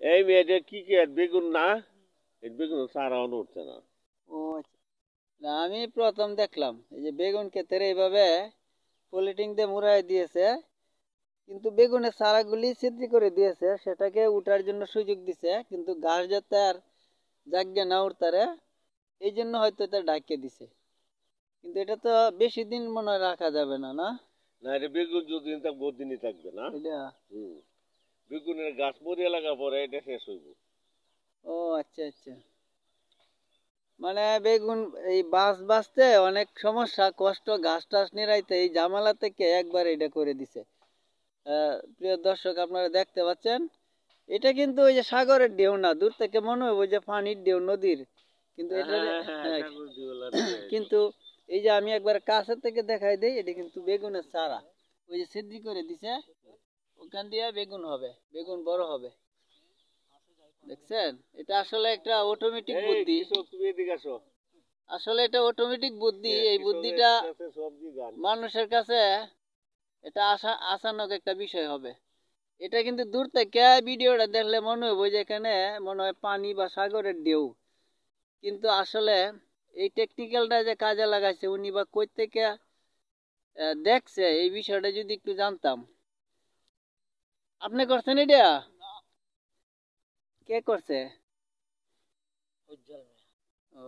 এই মেয়েটা কি কি আর বেগুন না, এই বেগুন সারাও উঠছে না। ও আচ্ছা। না, আমি প্রথম দেখলাম এই যে বেগুন ক্ষেতের এইভাবে পলিথিন দিয়ে মুড়াই দিয়েছে, কিন্তু বেগুনের চারাগুলি ছিদ্র করে দিয়েছে, সেটাকে উঠার জন্য সুযোগ দিছে, কিন্তু গাছ যাতে আর জাগিয়ে না উঠতারে এই জন্য হয়তো এটা ঢাকিয়ে দিছে। কিন্তু এটা তো বেশি দিন মনে হয় রাখা যাবে না, না? না, এটা বেগুন যতদিন থাকবে বহুত দিনই থাকবে না। এটা হুম। বেগুনের গাছ মরিয়া লাগা পরে এটা শেষ হইব। ও আচ্ছা আচ্ছা। মানে বেগুন এই বাঁচতে অনেক সমস্যা কষ্ট, ঘাস টাস নিরাইতে এই জামালা থেকে একবার এটা করে দিছে। প্রিয় দর্শক, আপনারা দেখতে পাচ্ছেন এটা কিন্তু ওই যে সাগরের ঢেউ না, দূর থেকে মনে হয় ওই যে পানির ঢেউ নদীর, কিন্তু এটা হ্যাঁ হ্যাঁ, হ্যাঁ, সাগর দিওয়ালা দিয়ে আইলো। কিন্তু এই যে আমি একবার কাছে থেকে দেখাই দেই, এটা কিন্তু বেগুনের চারা ওই যে ছিদ্র করে দিছে, ওখান দিয়ে বেগুন হবে, বেগুন বড় হবে। দেখছেন, এটা আসলে একটা অটোমেটিক এই বুদ্ধি। কৃষক, তুমি এদিকে আসো। আসলে এটা অটোমেটিক বুদ্ধি, এই কৃষকের বুদ্ধিটা কাছে সবজি গান। মানুষের কাছে এটা আসানক একটা বিষয় হবে। এটা কিন্তু দূর থেকে ভিডিওটা দেখলে মনে হবে যে এখানে মনে হয় পানি বা সাগরের ঢেউ, কিন্তু আসলে এই টেকনিক্যালটা যে কাজে লাগাইছে উনি বা কই থেকে দেখছে, এই বিষয়টা যদি একটু জানতাম। আপনি করছেন এটা? কে করছে? ও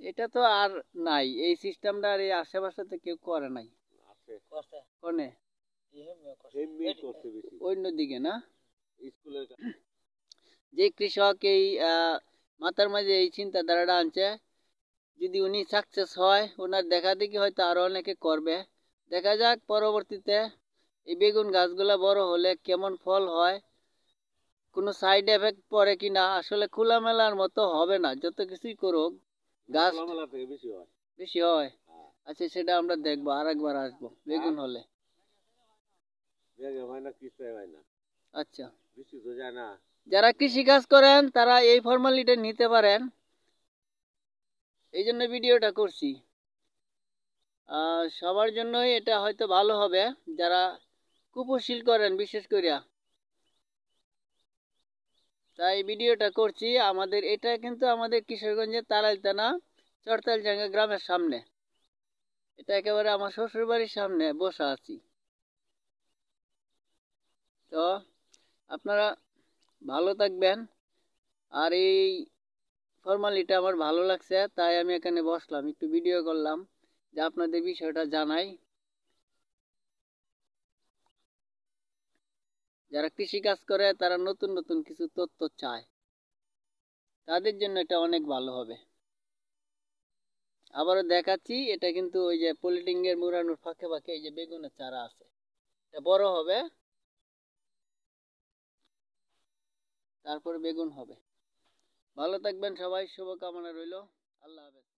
এটা তো আর নাই, এই সিস্টেমটা আর এই আশেপাশে কেউ করে নাই। আছে। কোনে? এমনি করছে বেশি। অন্য দিকে না? স্কুলের যে কৃষক এই মাথার মাঝে এই চিন্তাধারাটা আনছে, যদি উনি সাকসেস হয় ওনার দেখা দেখি হয়তো আরো অনেকে করবে। দেখা যাক পরবর্তীতে এই বেগুন গাছগুলা বড় হলে কেমন ফল হয়, কোনো সাইড এফেক্ট পড়ে কিনা। আসলে খোলামেলার মতো হবে না, যত কিছুই করুক গাছ খোলামেলা থেকে বেশি হয়। বেশি হয়। হ্যাঁ, আচ্ছা, সেটা আমরা দেখবো, আর একবার আসবো বেগুন হলে। জায়গা হয় না, কিস্তায় হয় না, আচ্ছা, বৃষ্টি তো যায় না। যারা কৃষি কাজ করেন তারা এই ফর্মালিটি নিতে পারেন, এই জন্য ভিডিওটা করছি। সবার জন্যই এটা হয়তো ভালো হবে, যারা কুপোষিল করেন বিশেষ করিয়া। তাই ভিডিওটা করছি। আমাদের এটা কিন্তু আমাদের কিশোরগঞ্জের তারাইল থানা চরতাইলজাঙ্গা গ্রামের সামনে, এটা একেবারে আমার শ্বশুর বাড়ির সামনে বসা আছি। তো আপনারা ভালো থাকবেন। আর এই ফর্মালিটি আমার ভালো লাগছে, তাই আমি এখানে বসলাম, একটু ভিডিও করলাম, যে আপনাদের বিষয়টা জানাই। যারা কৃষি কাজ করে তারা নতুন নতুন কিছু তথ্য চায়, তাদের জন্য এটা অনেক ভালো হবে। আবারও দেখাচ্ছি, এটা কিন্তু ওই যে পলিথিন এর মুড়ানোর ফাঁকে ফাঁকে এই যে বেগুনের চারা আছে, এটা বড় হবে, তারপরে বেগুন হবে। ভালো থাকবেন সবাই, শুভকামনা রইল। আল্লাহ হাফেজ।